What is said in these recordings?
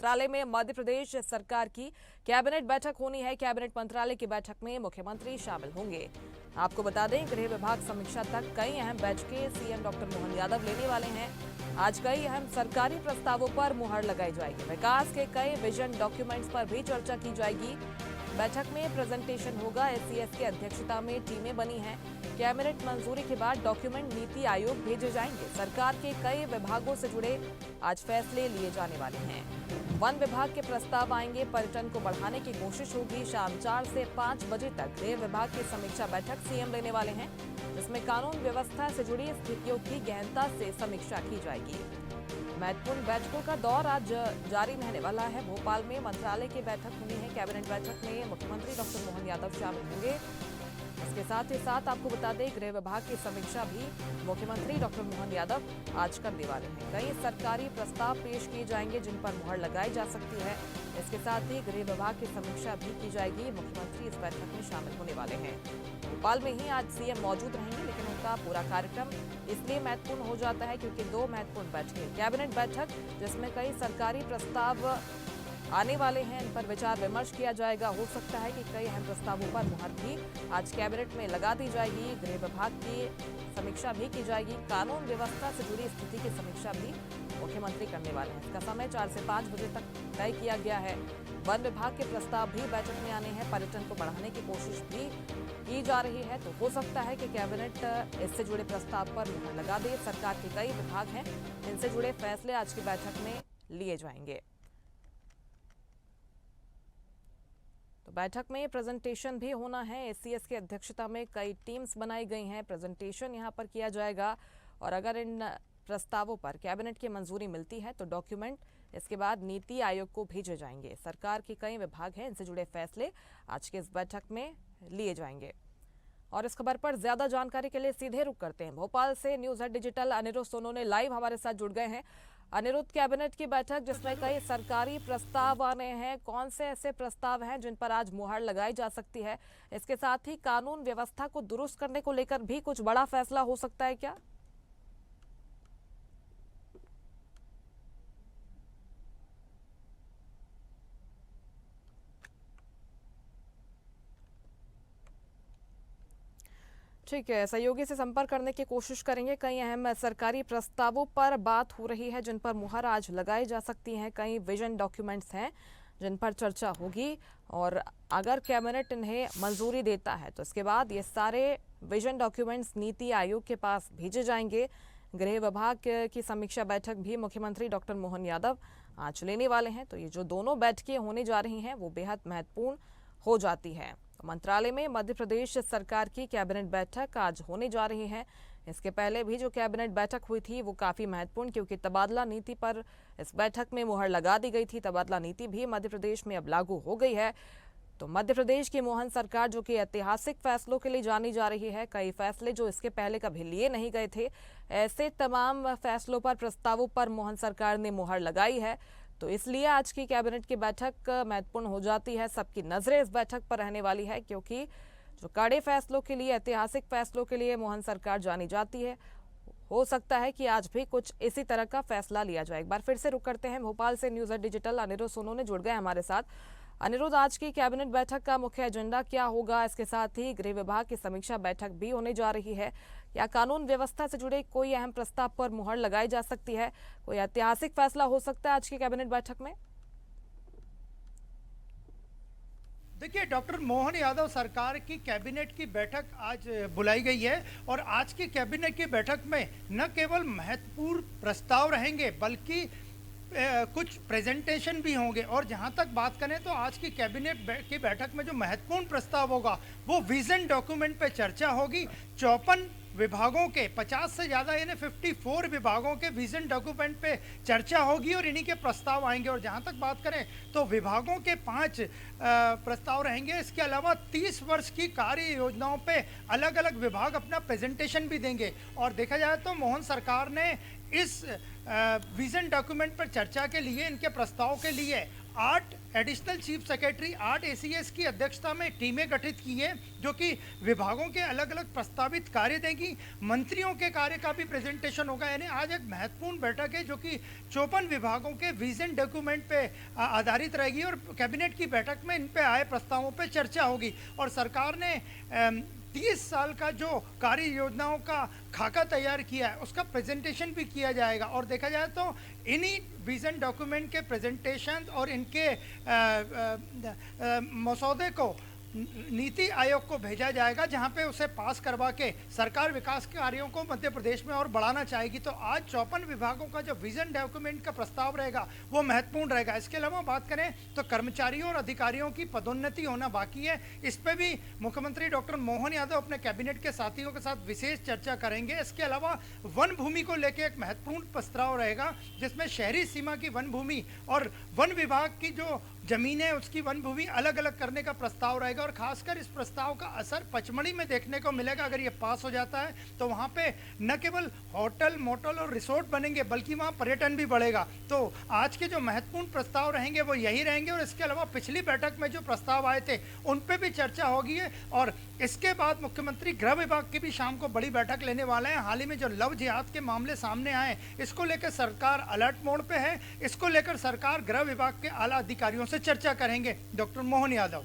मंत्रालय में मध्य प्रदेश सरकार की कैबिनेट बैठक होनी है। कैबिनेट मंत्रालय की बैठक में मुख्यमंत्री शामिल होंगे। आपको बता दें, गृह विभाग समीक्षा तक कई अहम बैठकें सीएम डॉक्टर मोहन यादव लेने वाले हैं। आज कई अहम सरकारी प्रस्तावों पर मुहर लगाई जाएगी। विकास के कई विजन डॉक्यूमेंट्स पर भी चर्चा की जाएगी। बैठक में प्रेजेंटेशन होगा। एससीएस की अध्यक्षता में टीमें बनी हैं। कैबिनेट मंजूरी के बाद डॉक्यूमेंट नीति आयोग भेजे जाएंगे। सरकार के कई विभागों से जुड़े आज फैसले लिए जाने वाले हैं। वन विभाग के प्रस्ताव आएंगे। पर्यटन को बढ़ाने की कोशिश होगी। शाम 4 से 5 बजे तक गृह विभाग की समीक्षा बैठक सीएम लेने वाले हैं, जिसमें कानून व्यवस्था से जुड़ी स्थितियों की गहनता से समीक्षा की जाएगी। महत्वपूर्ण बैठकों का दौर आज जारी रहने वाला है। भोपाल में मंत्रालय की बैठक होनी है। कैबिनेट बैठक में मुख्यमंत्री डॉक्टर मोहन यादव शामिल होंगे। इसके साथ ही साथ आपको बता दें, गृह विभाग की समीक्षा भी मुख्यमंत्री डॉक्टर मोहन यादव आज करने वाले हैं। कई सरकारी प्रस्ताव पेश किए जाएंगे जिन पर मुहर लगाई जा सकती है। इसके साथ ही गृह विभाग की समीक्षा भी की जाएगी। मुख्यमंत्री इस बैठक में शामिल होने वाले हैं। भोपाल में ही आज सीएम मौजूद रहेंगे, लेकिन उनका पूरा कार्यक्रम इसलिए महत्वपूर्ण हो जाता है क्योंकि 2 महत्वपूर्ण बैठकें, कैबिनेट बैठक जिसमें कई सरकारी प्रस्ताव आने वाले हैं, इन पर विचार विमर्श किया जाएगा। हो सकता है कि कई अहम प्रस्तावों पर मुहर भी आज कैबिनेट में लगा दी जाएगी। गृह विभाग की समीक्षा भी की जाएगी। कानून व्यवस्था से जुड़ी स्थिति की समीक्षा भी मुख्यमंत्री करने वाले हैं। इसका समय 4 से 5 बजे तक तय किया गया है। वन विभाग के प्रस्ताव भी बैठक में आने हैं। पर्यटन को बढ़ाने की कोशिश भी की जा रही है, तो हो सकता है कि कैबिनेट इससे जुड़े प्रस्ताव पर मुहर लगा दे। सरकार के कई विभाग हैं, इनसे जुड़े फैसले आज की बैठक में लिए जाएंगे। तो बैठक में प्रेजेंटेशन भी होना है। एससीएस की अध्यक्षता में कई टीम्स बनाई गई हैं। प्रेजेंटेशन यहां पर किया जाएगा और अगर इन प्रस्तावों पर कैबिनेट की मंजूरी मिलती है तो डॉक्यूमेंट इसके बाद नीति आयोग को भेजे जाएंगे। सरकार के कई विभाग हैं, इनसे जुड़े फैसले आज की इस बैठक में लिए जाएंगे। और इस खबर पर ज्यादा जानकारी के लिए सीधे रुख करते हैं भोपाल से। News at digital Aniruddh Sonone live हमारे साथ जुड़ गए हैं। अनिरुद्ध, कैबिनेट की बैठक जिसमें कई सरकारी प्रस्ताव आने हैं, कौन से ऐसे प्रस्ताव हैं जिन पर आज मुहर लगाई जा सकती है? इसके साथ ही कानून व्यवस्था को दुरुस्त करने को लेकर भी कुछ बड़ा फैसला हो सकता है क्या? ठीक है, सहयोगी से संपर्क करने की कोशिश करेंगे। कई अहम सरकारी प्रस्तावों पर बात हो रही है जिन पर मुहर आज लगाई जा सकती है। कई विजन डॉक्यूमेंट्स हैं जिन पर चर्चा होगी और अगर कैबिनेट इन्हें मंजूरी देता है तो इसके बाद ये सारे विजन डॉक्यूमेंट्स नीति आयोग के पास भेजे जाएंगे। गृह विभाग की समीक्षा बैठक भी मुख्यमंत्री डॉक्टर मोहन यादव आज लेने वाले हैं। तो ये जो दोनों बैठकें होने जा रही हैं वो बेहद महत्वपूर्ण हो जाती है। मंत्रालय में मध्य प्रदेश सरकार की कैबिनेट बैठक आज होने जा रही है। इसके पहले भी जो कैबिनेट बैठक हुई थी वो काफ़ी महत्वपूर्ण, क्योंकि तबादला नीति पर इस बैठक में मुहर लगा दी गई थी। तबादला नीति भी मध्य प्रदेश में अब लागू हो गई है। तो मध्य प्रदेश की मोहन सरकार जो कि ऐतिहासिक फैसलों के लिए जानी जा रही है, कई फैसले जो इसके पहले कभी लिए नहीं गए थे, ऐसे तमाम फैसलों पर, प्रस्तावों पर मोहन सरकार ने मुहर लगाई है। तो इसलिए आज की कैबिनेट की बैठक महत्वपूर्ण हो जाती है। सबकी नजरें इस बैठक पर रहने वाली है, क्योंकि जो कड़े फैसलों के लिए, ऐतिहासिक फैसलों के लिए मोहन सरकार जानी जाती है। हो सकता है कि आज भी कुछ इसी तरह का फैसला लिया जाए। एक बार फिर से रुक करते हैं भोपाल से। News at digital Aniruddh Sonone जुड़ गए हमारे साथ। अनिरुद्ध, आज की कैबिनेट बैठक का मुख्य एजेंडा क्या होगा? इसके साथ ही गृह विभाग की समीक्षा बैठक भी होने जा रही है। या कानून व्यवस्था से जुड़े कोई अहम प्रस्ताव पर मुहर लगाई जा सकती है? कोई ऐतिहासिक फैसला हो सकता है आज की कैबिनेट बैठक में? देखिए, डॉक्टर मोहन यादव सरकार की कैबिनेट की बैठक आज बुलाई गई है और आज की कैबिनेट की बैठक में न केवल महत्वपूर्ण प्रस्ताव रहेंगे बल्कि कुछ प्रेजेंटेशन भी होंगे। और जहां तक बात करें तो आज की कैबिनेट की बैठक में जो महत्वपूर्ण प्रस्ताव होगा वो विजन डॉक्यूमेंट पे चर्चा होगी। 54 विभागों के 50 से ज़्यादा यानी 54 विभागों के विजन डॉक्यूमेंट पे चर्चा होगी और इन्हीं के प्रस्ताव आएंगे। और जहां तक बात करें तो विभागों के 5 प्रस्ताव रहेंगे। इसके अलावा 30 वर्ष की कार्य योजनाओं पे अलग अलग विभाग अपना प्रेजेंटेशन भी देंगे। और देखा जाए तो मोहन सरकार ने इस विजन डॉक्यूमेंट पर चर्चा के लिए, इनके प्रस्ताव के लिए 8 एडिशनल चीफ सेक्रेटरी 8 ACS की अध्यक्षता में टीमें गठित की हैं जो कि विभागों के अलग अलग प्रस्तावित कार्य देंगी। मंत्रियों के कार्य का भी प्रेजेंटेशन होगा। यानी आज एक महत्वपूर्ण बैठक है जो कि 54 विभागों के विजन डॉक्यूमेंट पे आधारित रहेगी और कैबिनेट की बैठक में इन पे आए प्रस्तावों पे चर्चा होगी। और सरकार ने 30 साल का जो कार्य योजनाओं का खाका तैयार किया है उसका प्रेजेंटेशन भी किया जाएगा। और देखा जाए तो इन्हीं विजन डॉक्यूमेंट के प्रेजेंटेशन और इनके मसौदे को नीति आयोग को भेजा जाएगा जहां पे उसे पास करवा के सरकार विकास कार्यों को मध्य प्रदेश में और बढ़ाना चाहेगी। तो आज 54 विभागों का जो विजन डॉक्यूमेंट का प्रस्ताव रहेगा वो महत्वपूर्ण रहेगा। इसके अलावा बात करें तो कर्मचारियों और अधिकारियों की पदोन्नति होना बाकी है। इस पे भी मुख्यमंत्री डॉक्टर मोहन यादव अपने कैबिनेट के साथियों के साथ विशेष चर्चा करेंगे। इसके अलावा वन भूमि को लेकर एक महत्वपूर्ण प्रस्ताव रहेगा जिसमें शहरी सीमा की वन भूमि और वन विभाग की जो जमीन है उसकी वन भूमि अलग अलग करने का प्रस्ताव रहेगा। और खासकर इस प्रस्ताव का असर पचमढ़ी में देखने को मिलेगा। अगर ये पास हो जाता है तो वहाँ पे न केवल होटल मोटल और रिसोर्ट बनेंगे बल्कि वहाँ पर्यटन भी बढ़ेगा। तो आज के जो महत्वपूर्ण प्रस्ताव रहेंगे वो यही रहेंगे। और इसके अलावा पिछली बैठक में जो प्रस्ताव आए थे उन पे भी चर्चा होगी। और इसके बाद मुख्यमंत्री गृह विभाग की भी शाम को बड़ी बैठक लेने वाले हैं। हाल ही में जो लव जिहाद के मामले सामने आए इसको लेकर सरकार अलर्ट मोड पे है। इसको लेकर सरकार गृह विभाग के आला अधिकारियों से चर्चा करेंगे। डॉक्टर मोहन यादव।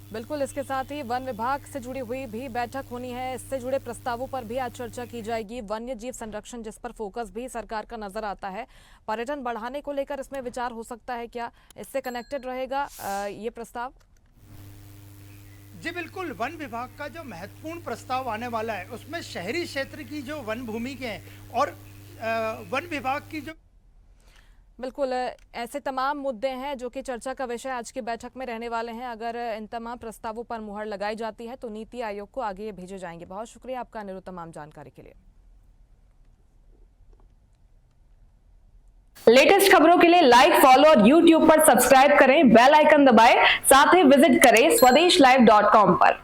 बिल्कुल, इसके साथ ही वन विभाग से जुड़ी हुई भी बैठक होनी है। इससे जुड़े प्रस्तावों पर भी आज चर्चा की जाएगी। वन्य जीव संरक्षण जिस पर फोकस भी सरकार का नजर आता है, पर्यटन बढ़ाने को लेकर इसमें विचार हो सकता है क्या? इससे कनेक्टेड रहेगा ये प्रस्ताव? जी बिल्कुल, वन विभाग का जो महत्वपूर्ण प्रस्ताव आने वाला है उसमें शहरी क्षेत्र की जो वन भूमि के हैं और वन विभाग की जो बिल्कुल ऐसे तमाम मुद्दे हैं जो कि चर्चा का विषय आज की बैठक में रहने वाले हैं। अगर इन तमाम प्रस्तावों पर मुहर लगाई जाती है तो नीति आयोग को आगे भेजे जाएंगे। बहुत शुक्रिया आपका अनिरुद्ध, तमाम जानकारी के लिए। लेटेस्ट खबरों के लिए लाइक, फॉलो और यूट्यूब पर सब्सक्राइब करें, बेल आइकन दबाएं, साथ ही विजिट करें swedeshlive.com पर।